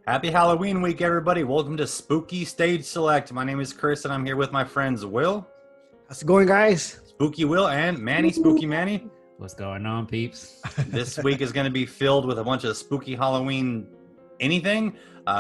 Happy Halloween week, everybody. Welcome to Spooky Stage Select. My name is Chris, and I'm here with my friends Will, How's it going, guys? Spooky Will, and Manny, Spooky Manny. What's going on, peeps? This week is going to be filled with a bunch of spooky Halloween anything.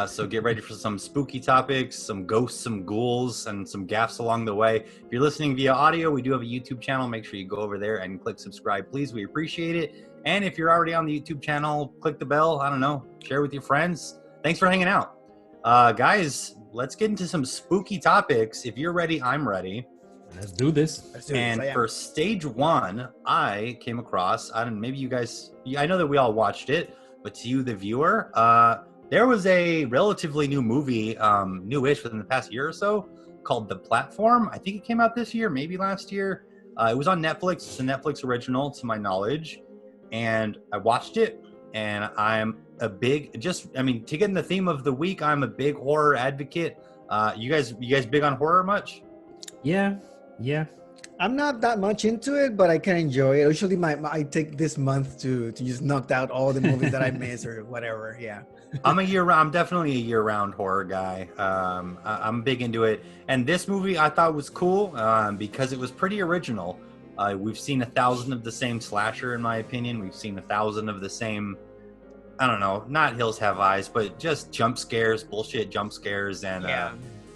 So get ready for some spooky topics, some ghosts, some ghouls, and some gaffes along the way. If you're listening via audio, we do have a YouTube channel. Make sure you go over there and click subscribe, please. We appreciate it. And if you're already on the YouTube channel, click the bell. I don't know, share with your friends. Thanks for hanging out. Guys, let's get into some spooky topics. If you're ready, I'm ready. Let's do this. And for stage one, I came across, I don't know, maybe you guys, I know that we all watched it, but to you, the viewer, there was a relatively new movie, newish within the past year or so, called The Platform. I think it came out this year, maybe last year. It was on Netflix. It's a Netflix original, to my knowledge. And I watched it, and I'm a big, to get in the theme of the week, I'm a big horror advocate. You guys big on horror much? Yeah. I'm not that much into it, but I can enjoy it. Usually, I take this month to just knock out all the movies that I miss or whatever. Yeah. I'm definitely a year-round horror guy. I'm big into it, and this movie I thought was cool because it was pretty original. We've seen 1,000 of the same slasher, in my opinion. We've seen 1,000 of the same, I don't know, not Hills Have Eyes, but just jump scares, bullshit jump scares, and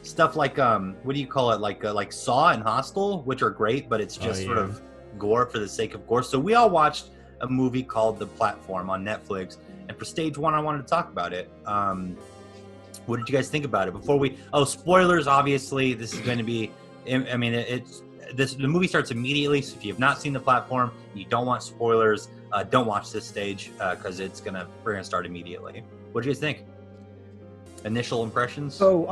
stuff like what do you call it? Like Saw and Hostel, which are great, but it's just sort of gore for the sake of gore. So we all watched a movie called The Platform on Netflix, and for stage one, I wanted to talk about it. What did you guys think about it? Spoilers, obviously. This is going to be, the movie starts immediately, so if you have not seen The Platform, you don't want spoilers, don't watch this stage, because we're gonna start immediately. What do you guys think? Initial impressions? So,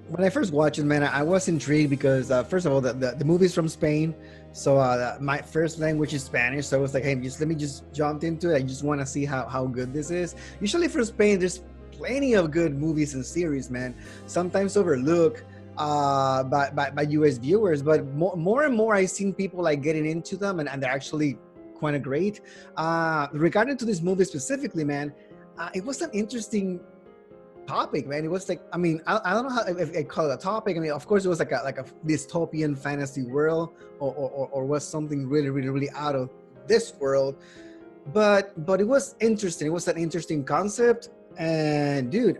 when I first watched it, man, I was intrigued because first of all, the movie's from Spain, so my first language is Spanish. So I was like, hey, let me jump into it. I just want to see how good this is. Usually for Spain, there's plenty of good movies and series, man. Sometimes overlooked by US viewers, but more and more I've seen people like getting into them, and they're actually quite great. Regarding to this movie specifically, man, it was an interesting topic, man. It was like, I don't know if I call it a topic. Of course it was like a dystopian fantasy world, or was something really out of this world, but it was interesting. It was an interesting concept, and dude,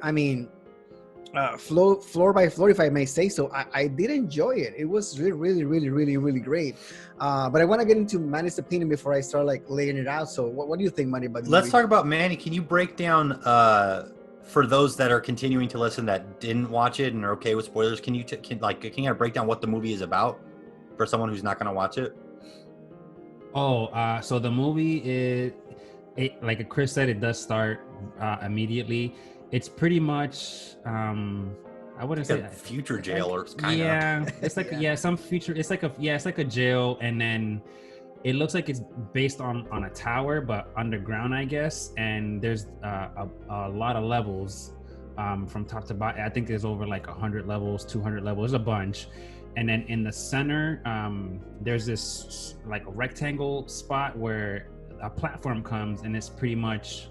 floor by floor, if I may say so, I did enjoy it. It was really great. But I want to get into Manny's opinion before I start like laying it out. So what do you think, Manny? Let's talk about Manny. Can you break down for those that are continuing to listen that didn't watch it and are okay with spoilers? Can you break down what the movie is about for someone who's not going to watch it? So the movie is, like Chris said, it does start immediately. It's pretty much, I wouldn't say future jail or kind of. Yeah, it's like some future. It's like a jail, and then it looks like it's based on a tower, but underground, I guess. And there's a lot of levels from top to bottom. I think there's over like 100 levels, 200 levels, a bunch. And then in the center, there's this like a rectangle spot where a platform comes, and it's pretty much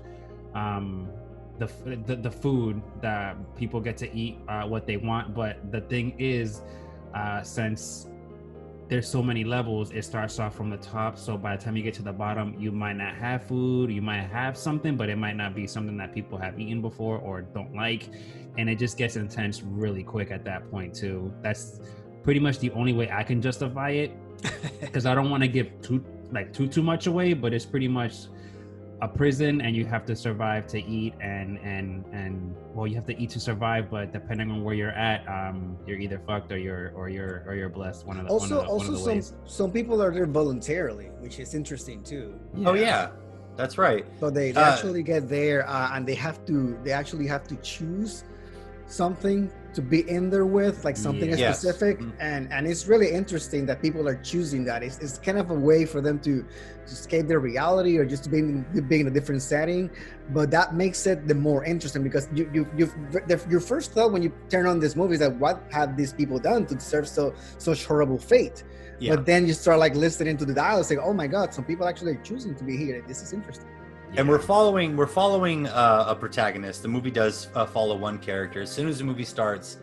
the food that people get to eat what they want. But the thing is, since there's so many levels, it starts off from the top, so by the time you get to the bottom, you might not have food, you might have something, but it might not be something that people have eaten before or don't like, and it just gets intense really quick at that point too. That's pretty much the only way I can justify it, because I don't want to give too much away, but it's pretty much a prison, and you have to survive to eat, and you have to eat to survive, but depending on where you're at, you're either fucked or you're blessed. One of the ways. Some people are there voluntarily, which is interesting too. Yeah. Oh yeah, that's right. So they actually get there, and they actually have to choose something to be in there with, like something specific. And it's really interesting that people are choosing that. It's kind of a way for them to escape their reality, or just to be in a different setting. But that makes it the more interesting, because your first thought when you turn on this movie is that what have these people done to deserve such horrible fate? But then you start like listening to the dialogue, saying, oh my God, some people actually are choosing to be here. This is interesting. And we're following a protagonist. The movie does follow one character. As soon as the movie starts,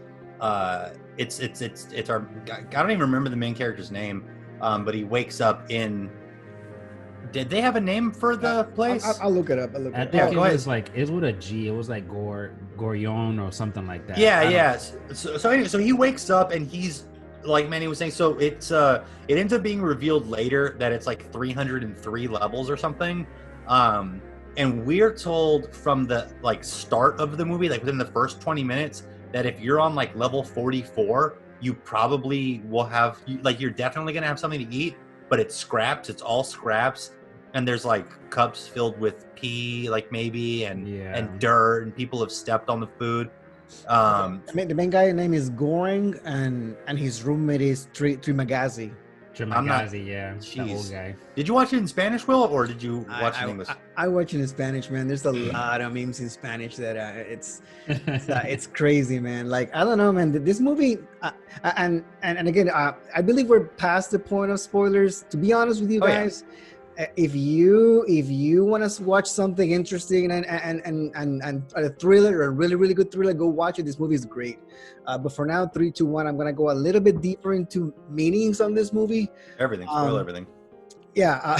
it's our. I don't even remember the main character's name, but he wakes up in. Did they have a name for the place? I'll look it up. I think it was like it was with a G. It was like Gorion or something like that. Yeah. So anyway, so he wakes up and he's like Manny was saying. So it ends up being revealed later that it's like 303 levels or something. And we're told from the like start of the movie, like within the first 20 minutes, that if you're on like level 44, you probably will have like you're definitely gonna have something to eat, but it's scraps. It's all scraps. And there's like cups filled with pee, like maybe, and dirt, and people have stepped on the food. The main guy's name is Goring, and his roommate is Trimagazi. The old guy. Did you watch it in Spanish, Will, or did you watch it in English? I watch it in Spanish, man. There's a lot of memes in Spanish that it's crazy, man. Like I don't know, man. This movie, and again, I believe we're past the point of spoilers. To be honest with you guys. Yeah. If you want to watch something interesting and a thriller, a really, really good thriller, go watch it. This movie is great. But for now, 3, 2, 1, I'm going to go a little bit deeper into meanings on this movie. Everything. Spoil everything. Yeah.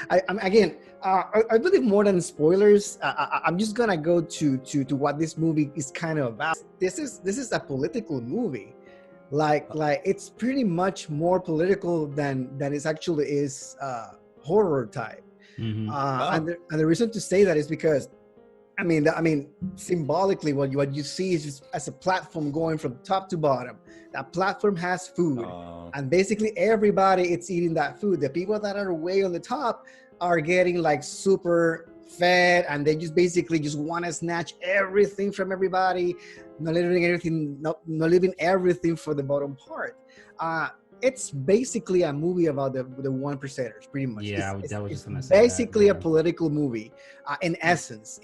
I believe more than spoilers, I'm just going to go to what this movie is kind of about. This is a political movie. Like it's pretty much more political than it actually is horror type. Mm-hmm. And the reason to say that is because I mean symbolically what you see is just as a platform going from top to bottom. That platform has food, and basically everybody it's eating that food. The people that are way on the top are getting like super fed, and they just basically just want to snatch everything from everybody, not leaving everything for the bottom part. It's basically a movie about the 1%ers, pretty much. Yeah, I was just gonna say basically that, a political movie, in essence.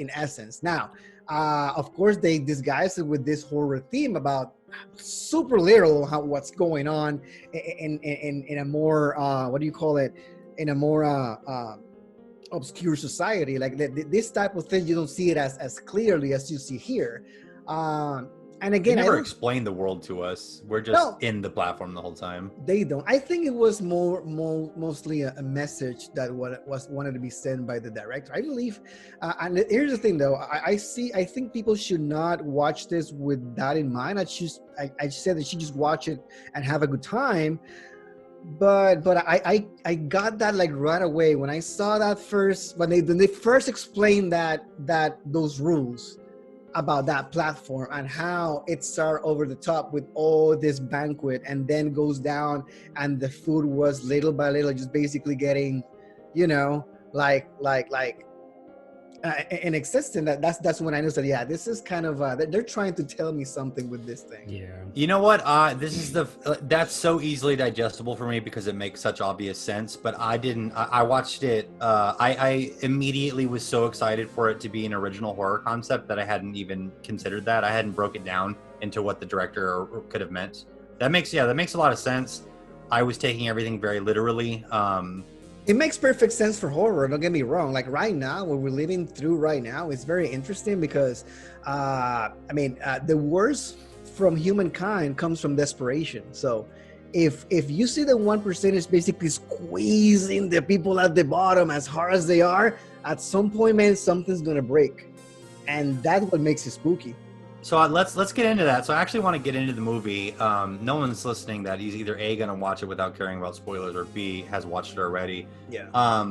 Now, of course, they disguise it with this horror theme about super literal what's going on in a more what do you call it? In a more obscure society. Like this type of thing, you don't see it as clearly as you see here. And again, they never explained the world to us. We're just in the platform the whole time. They don't. I think it was mostly a message that was wanted to be sent by the director, I believe. And here's the thing, though. I think people should not watch this with that in mind. I said that you just watch it and have a good time. But I got that like right away when I saw that when they first explained that those rules about that platform and how it started over the top with all this banquet and then goes down and the food was little by little just basically getting, like inexistent. That's when I knew that this is kind of they're trying to tell me something with this thing. Yeah. You know what? This is that's so easily digestible for me because it makes such obvious sense. But I watched it. I immediately was so excited for it to be an original horror concept that I hadn't even considered that. I hadn't broke it down into what the director could have meant. That makes a lot of sense. I was taking everything very literally. It makes perfect sense for horror. Don't get me wrong. Like right now, what we're living through right now is very interesting because, the worst from humankind comes from desperation. So, if you see the 1% is basically squeezing the people at the bottom as hard as they are, at some point, man, something's gonna break, and that's what makes it spooky. So let's get into that. So I actually want to get into the movie. No one's listening that he's either A, going to watch it without caring about spoilers, or B, has watched it already. Yeah.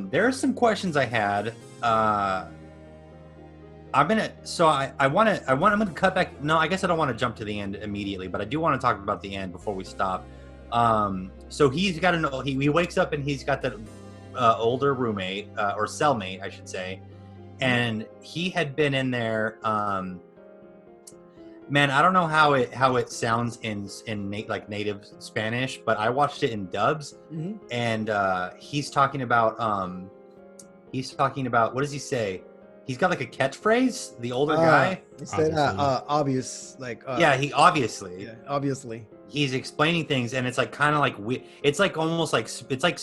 There are some questions I had. I'm going to cut back. No, I guess I don't want to jump to the end immediately, but I do want to talk about the end before we stop. So he's got he wakes up and he's got that older roommate, or cellmate, I should say. And he had been in there, man, I don't know how it sounds in native Spanish, but I watched it in dubs, and he's talking about what does he say? He's got like a catchphrase. The older guy. He said obvious, like he obviously. Yeah, obviously. He's explaining things, and it's like kind of like it's like almost like it's like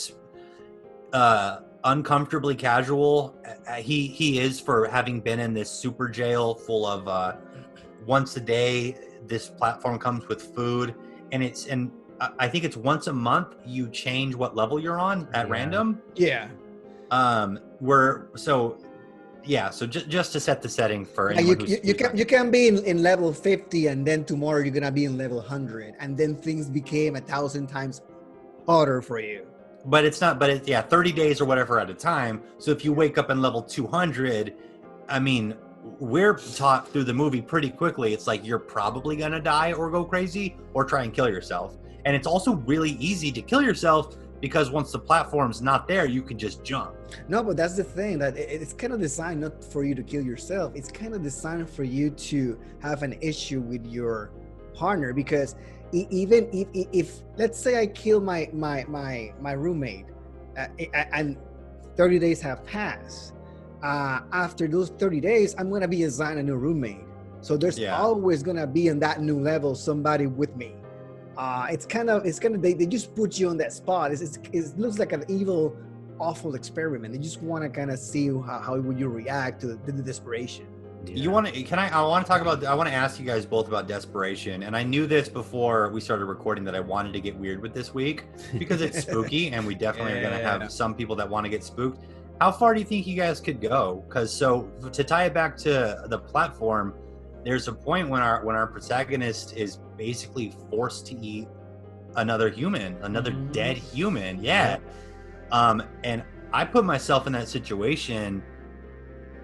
uncomfortably casual. He is, for having been in this super jail full of once a day. This platform comes with food, and I think it's once a month you change what level you're on at random. Yeah. So just to set the setting for Yeah, anyone you can be in level 50, and then tomorrow you're gonna be in level 100, and then things became 1,000 times harder for you. But it's not. But it's 30 days or whatever at a time. So if you wake up in level 200, I mean, we're taught through the movie pretty quickly. It's like you're probably gonna die or go crazy or try and kill yourself. And it's also really easy to kill yourself because once the platform's not there, you can just jump. No, but that's the thing, that it's kind of designed not for you to kill yourself. It's kind of designed for you to have an issue with your partner, because even if let's say I kill my roommate, and 30 days have passed, after those 30 days, I'm gonna be assigned a new roommate. So there's always gonna be in that new level somebody with me. It's kind of they just put you on that spot. It looks like an evil, awful experiment. They just want to kind of see how would you react to the desperation. You want to? I want to ask you guys both about desperation. And I knew this before we started recording, that I wanted to get weird with this week because it's spooky, and we definitely are going to have some people that want to get spooked. How far do you think you guys could go? Because to tie it back to the platform, there's a point when our protagonist is basically forced to eat another human, another dead human. Yeah. And I put myself in that situation,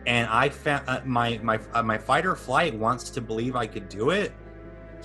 and I found my fight or flight wants to believe I could do it,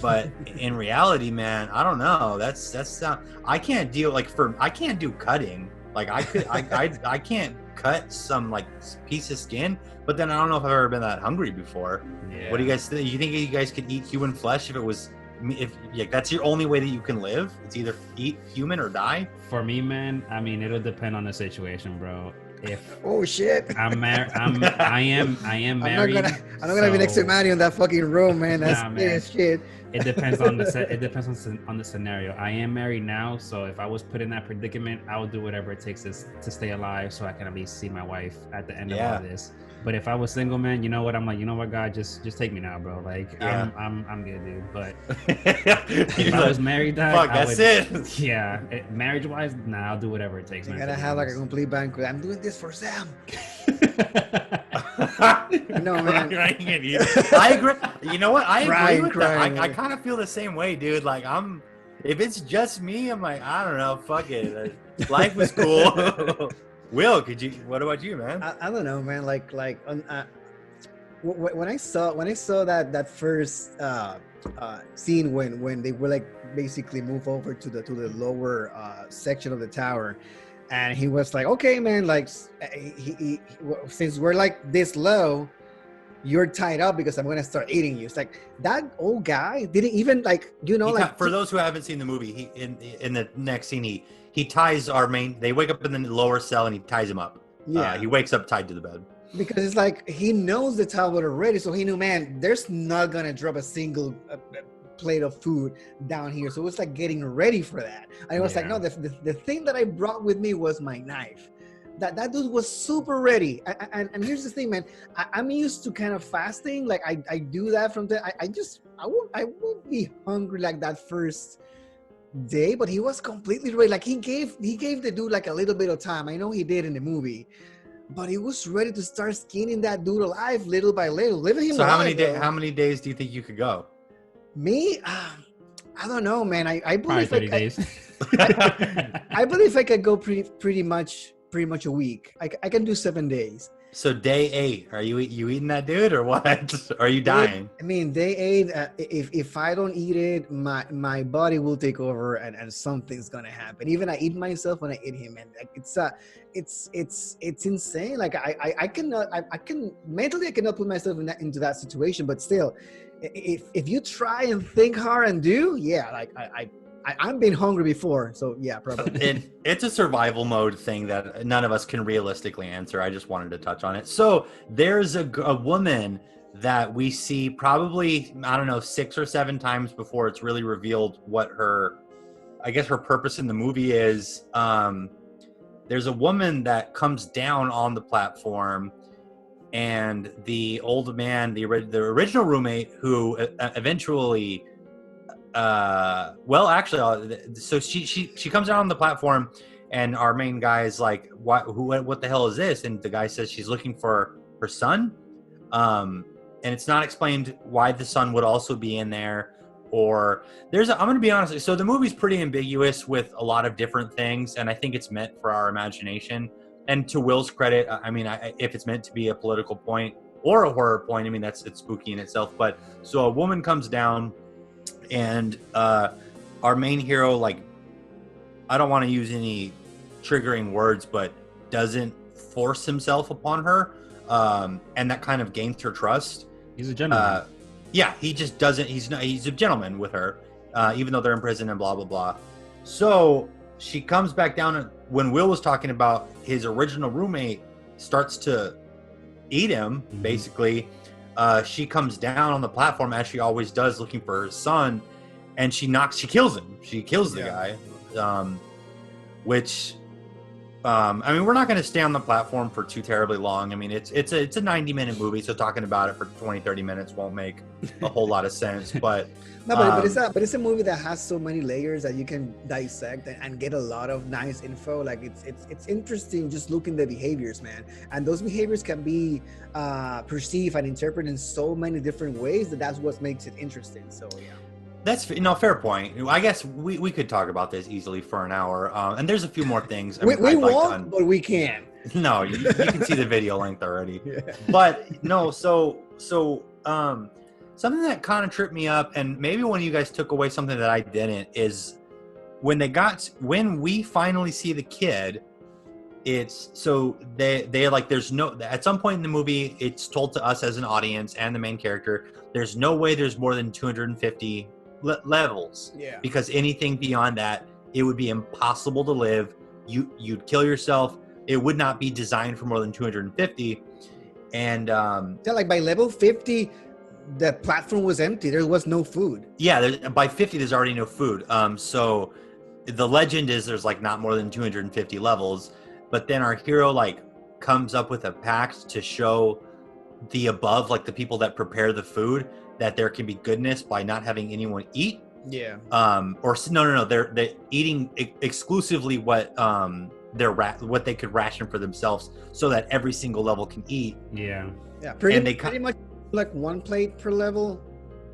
but in reality, man, I don't know. That's I can't deal I can't do cutting. Like I can't cut some like piece of skin, but then I don't know if I've ever been that hungry before. Yeah. What do you guys think? You think you guys could eat human flesh if that's your only way that you can live? It's either eat human or die. For me, man, I mean, it'll depend on the situation, bro. If oh shit, I am married. I'm not gonna be next to Manny in that fucking room, man. That's shit. It depends on the scenario. I am married now, so if I was put in that predicament, I would do whatever it takes to stay alive, so I can at least see my wife at the end of all this. But if I was single, man, you know what? I'm like, you know what, God, just take me now, bro. Like, I'm good, dude. But if I was married, that's it. Yeah, marriage wise, nah, I'll do whatever it takes. You gotta have like a complete banquet. I'm doing this for Sam. No, man. I agree. You know what? I agree with that. I kind of feel the same way, dude. Like if it's just me, I'm like, I don't know, fuck it. Life was cool. Will, what about you, man? I don't know, man. When I saw that first scene when they were like basically move over to the lower section of the tower, and he was like, okay, man, like he since we're like this low, you're tied up because I'm gonna start eating you. It's like that old guy didn't even for those who haven't seen the movie, he in the next scene he ties our main. They wake up in the lower cell and he ties him up. Yeah, he wakes up tied to the bed. Because it's like he knows the tablet already, so he knew, man, there's not gonna drop a single plate of food down here. So it's like getting ready for that. And I was like, no, the thing that I brought with me was my knife. That dude was super ready. And here's the thing, man. I'm used to kind of fasting. Like I do that from the. I won't be hungry like that first day, but he was completely ready. Like he gave the dude like a little bit of time. I know he did in the movie, but he was ready to start skinning that dude alive little by little, living him. So how many days do you think you could go? Me, I don't know, man. I believe 30 days. I believe I could go pretty much a week. I can do 7 days. So day 8, are you eating that dude or what? Are you dying? I mean, day 8. If I don't eat it, my body will take over and something's gonna happen. Even I eat myself when I eat him, and like it's insane. Like I can mentally I cannot put myself into that situation, but still, if you try and think hard and do, like I'm been hungry before, so yeah, probably. It's a survival mode thing that none of us can realistically answer. I just wanted to touch on it. So there's a woman that we see probably, I don't know, 6 or 7 times before it's really revealed what her purpose in the movie is. there's a woman that comes down on the platform, and the old man, the original roommate, who eventually, so she comes down on the platform, and our main guy is like, what the hell is this? And the guy says she's looking for her son, and it's not explained why the son would also be in there. Or I'm going to be honest. So the movie's pretty ambiguous with a lot of different things, and I think it's meant for our imagination. And to Will's credit, I mean, if it's meant to be a political point or a horror point, I mean, it's spooky in itself. But so a woman comes down, and our main hero, like, I don't want to use any triggering words, but doesn't force himself upon her, and that kind of gains her trust. He's a gentleman. Yeah, he just doesn't. He's a gentleman with her, even though they're in prison and blah blah blah. So she comes back down, and when Will was talking about his original roommate starts to eat him, basically, she comes down on the platform as she always does, looking for her son, and she kills him. She kills the guy, which. I mean, we're not going to stay on the platform for too terribly long. I mean, it's a 90-minute movie, so talking about it for 20-30 minutes won't make a whole lot of sense. But but it's a movie that has so many layers that you can dissect and get a lot of nice info. Like it's interesting just looking at the behaviors, man. And those behaviors can be perceived and interpreted in so many different ways that's what makes it interesting. So yeah. That's fair point. I guess we could talk about this easily for an hour, and there's a few more things. We won't, but we can. No, you can see the video length already. Yeah. But no, so something that kind of tripped me up, and maybe one of you guys took away something that I didn't, is when we finally see the kid. It's so they like, there's no, at some point in the movie, it's told to us as an audience and the main character, there's no way there's more than 250 levels. Yeah. Because anything beyond that, it would be impossible to live. You'd kill yourself. It would not be designed for more than 250. And like by level 50, the platform was empty. There was no food. Yeah, by 50, there's already no food. So the legend is there's like not more than 250 levels. But then our hero like comes up with a pact to show the above, like the people that prepare the food, that there can be goodness by not having anyone eat. Yeah. Or no, they're eating exclusively what what they could ration for themselves, so that every single level can eat. Yeah. Yeah. Pretty much like one plate per level.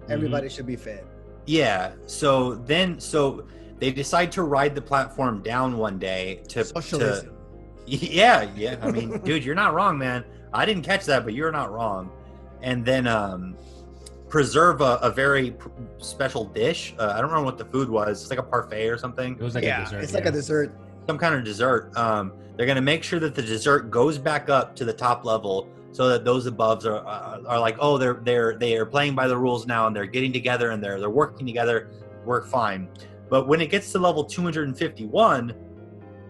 Everybody should be fed. Yeah. So they decide to ride the platform down one day to socialism. Yeah. I mean, dude, you're not wrong, man. I didn't catch that, but you're not wrong. And then preserve a very special dish. I don't remember what the food was. It's like a parfait or something. It was like a dessert. It's like a dessert. Some kind of dessert. They're going to make sure that the dessert goes back up to the top level, so that those above are like, oh, they are playing by the rules now, and they're getting together, and they're working together. We're fine. But when it gets to level 251,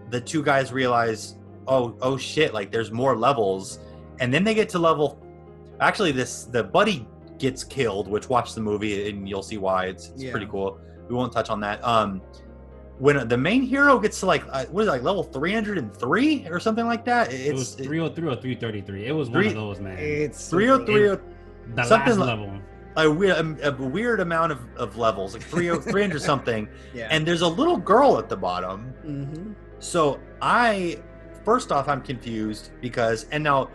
the two guys realize, oh shit, like there's more levels. And then they get to level, actually the buddy gets killed, which, watch the movie and you'll see why. It's pretty cool. We won't touch on that. When the main hero gets to like, what is it, like level 303 or something like that? It was 303 or 333. It was one of those, man. It's 303 or the last level. A weird amount of levels, like 300 something. Yeah. And there's a little girl at the bottom. Mm-hmm. So first off, I'm confused because, and now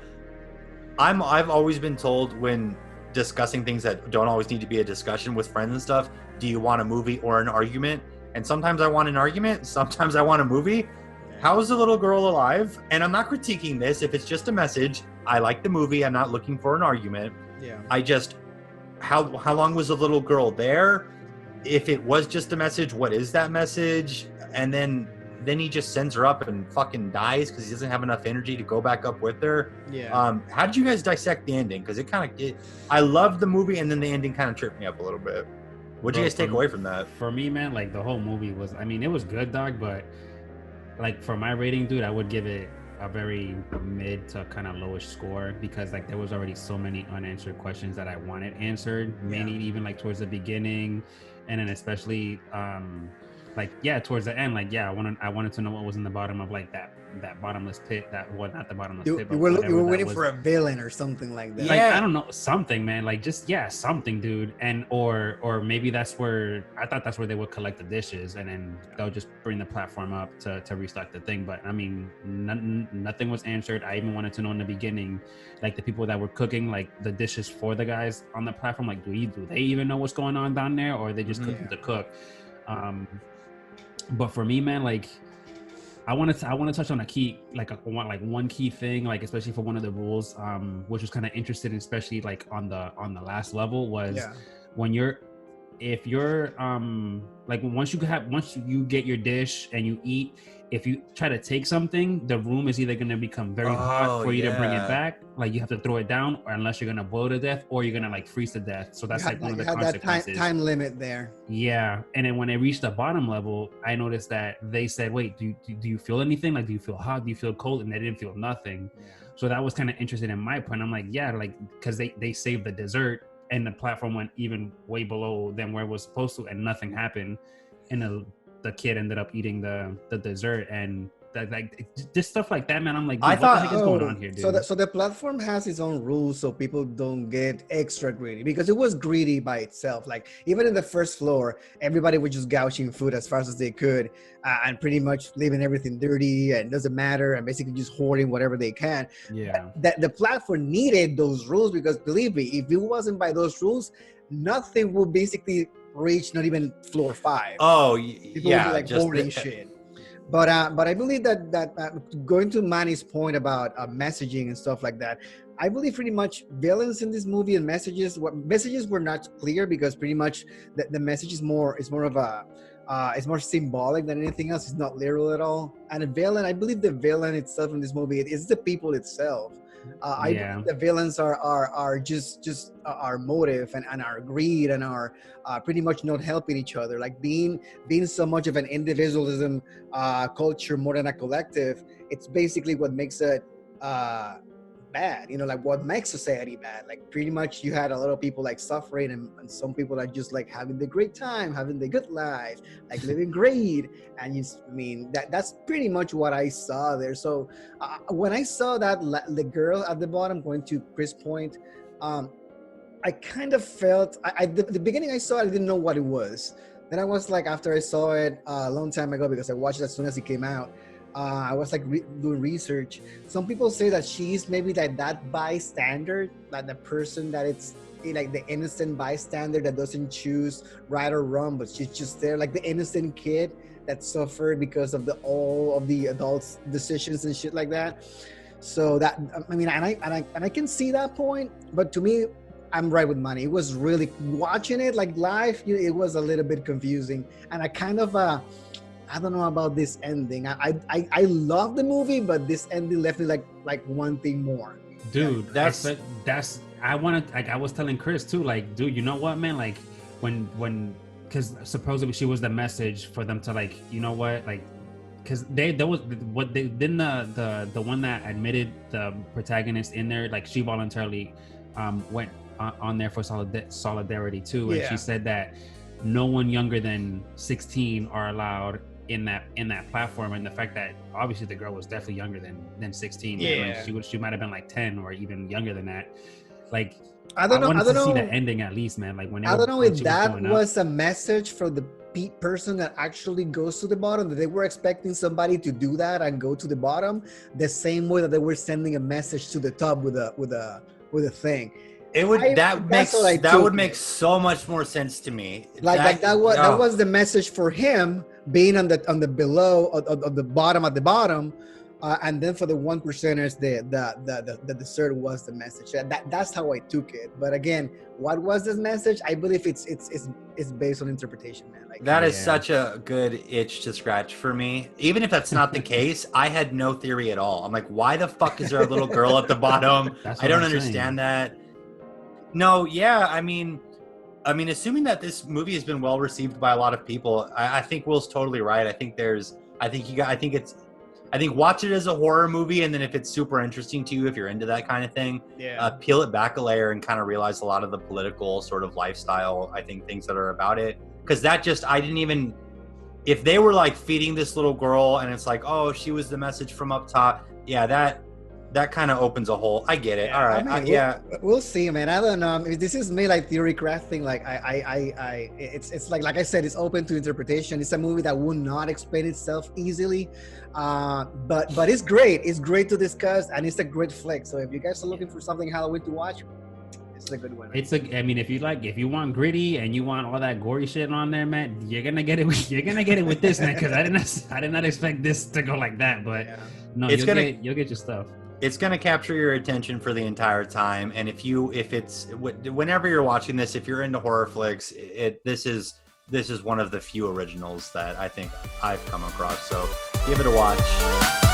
I've always been told, when discussing things that don't always need to be a discussion with friends and stuff, do you want a movie or an argument? And sometimes I want an argument, sometimes I want a movie. How is the little girl alive? And I'm not critiquing this. If it's just a message, I like the movie. I'm not looking for an argument. Yeah. I just, how long was the little girl there? If it was just a message, what is that message? And then he just sends her up and fucking dies because he doesn't have enough energy to go back up with her. Yeah. How did you guys dissect the ending? Because I loved the movie, and then the ending kind of tripped me up a little bit. What did you guys take away from that? For me, man, like the whole movie was, I mean, it was good, dog, but like for my rating, dude, I would give it a very mid to kind of lowish score, because like there was already so many unanswered questions that I wanted answered, mainly even like towards the beginning, and then especially towards the end, like I wanted to know what was in the bottom of like that bottomless pit. That well, not the bottomless You, pit, you but were whatever you were that waiting was. for a villain or something like that. Like Yeah. I don't know, something, man. Like just something, dude. And or maybe that's where I thought that's where they would collect the dishes, and then they'll just bring the platform up to restock the thing. But I mean, nothing was answered. I even wanted to know in the beginning, like the people that were cooking like the dishes for the guys on the platform, like do they even know what's going on down there, or are they just Mhm. cooking to cook? But for me, man, like I want to touch on a key, like one key thing, like especially for one of the rules, which was kind of interested in, especially like on the last level, was Yeah. when if you're like once you get your dish and you eat, if you try to take something, the room is either going to become very hot for you to bring it yeah. back, like you have to throw it down, or unless you're going to boil to death, or you're going to like freeze to death. So that's like one of the you had that consequences. time limit there. Yeah, and then when they reached the bottom level, I noticed that they said, "Wait, do you feel anything? Like, do you feel hot? Do you feel cold?" And they didn't feel nothing. Yeah. So that was kind of interesting in my point. I'm like, yeah, like because they saved the dessert, and the platform went even way below than where it was supposed to, and nothing happened, and the kid ended up eating the dessert, and that like just stuff like that, man. I'm like, dude, I what thought- the heck is going on here, dude? So the platform has its own rules, so people don't get extra greedy, because it was greedy by itself. Like even in the first floor, everybody was just gouging food as fast as they could, and pretty much leaving everything dirty and doesn't matter, and basically just hoarding whatever they can. Yeah, That the platform needed those rules, because believe me, if it wasn't by those rules, nothing would basically reach not even floor 5. Oh, People yeah. would be like just hoarding shit. But I believe that going to Manny's point about messaging and stuff like that, I believe pretty much villains in this movie and messages were not clear, because pretty much the message is more of a it's more symbolic than anything else. It's not literal at all. And a villain, I believe the villain itself in this movie is the people itself. I believe the villains are just our motive and our greed and our pretty much not helping each other, like being so much of an individualism culture more than a collective. It's basically what makes it bad, like what makes society bad. Like pretty much you had a lot of people like suffering, and some people are just like having the great time, having the good life, like living great. And that's pretty much what I saw there. So when I saw that the girl at the bottom, going to Chris' point, I kind of felt the beginning I saw it, I didn't know what it was. Then I was like, after I saw it a long time ago, because I watched it as soon as it came out, I was like doing research. Some people say that she's maybe like that bystander, like the person that it's like the innocent bystander that doesn't choose right or wrong, but she's just there, like the innocent kid that suffered because of all of the adults' decisions and shit like that. So that, I mean, and I can see that point, but to me, I'm right with Manny. It was really, watching it like live, it was a little bit confusing, and I kind of I don't know about this ending. I love the movie, but this ending left me like one thing more. dude. That's- that's I want to, like I was telling Chris too, like, dude, you know what, man, like when because supposedly she was the message for them to, like, you know what, like, because there was what they then the one that admitted the protagonist in there, like she voluntarily went on there for solidarity too, and she said that no one younger than 16 are allowed in that platform. And the fact that obviously the girl was definitely younger than 16. Yeah. Like she might have been like 10 or even younger than that. Like I don't know. wanted I don't to see know. the ending at least, man. Like when I don't know if that going up. was a message for the person that actually goes to the bottom, that they were expecting somebody to do that and go to the bottom the same way that they were sending a message to the top with a thing. It would that's what I that took would it. make so much more sense to me. Like that was the message for him, being on the below of the bottom at the bottom, and then for the 1%ers, the dessert was the message. That's how I took it. But again, what was this message? I believe it's based on interpretation, man. Like That is such a good itch to scratch for me. Even if that's not the case, I had no theory at all. I'm like, why the fuck is there a little girl at the bottom? That's I what don't I'm understand that. No, yeah, I mean, assuming that this movie has been well received by a lot of people, I think Will's totally right. I think watch it as a horror movie, and then if it's super interesting to you, if you're into that kind of thing, peel it back a layer and kind of realize a lot of the political sort of lifestyle, I think, things that are about it. Because that just, if they were like feeding this little girl and it's like, oh, she was the message from up top, yeah, that kind of opens a hole. I get it. All right. I mean, yeah. we'll see, man. I don't know. This is me like theory crafting. Like it's like I said, it's open to interpretation. It's a movie that will not explain itself easily, but it's great. It's great to discuss, and it's a great flick. So if you guys are looking for something Halloween to watch, it's a good one. I mean, if you want gritty and you want all that gory shit on there, man, you're gonna get it. You're gonna get it with this, man. Because I did not expect this to go like that. But no, you'll get your stuff. It's going to capture your attention for the entire time, and whenever you're watching this, if you're into horror flicks, this is one of the few originals that I think I've come across. So give it a watch.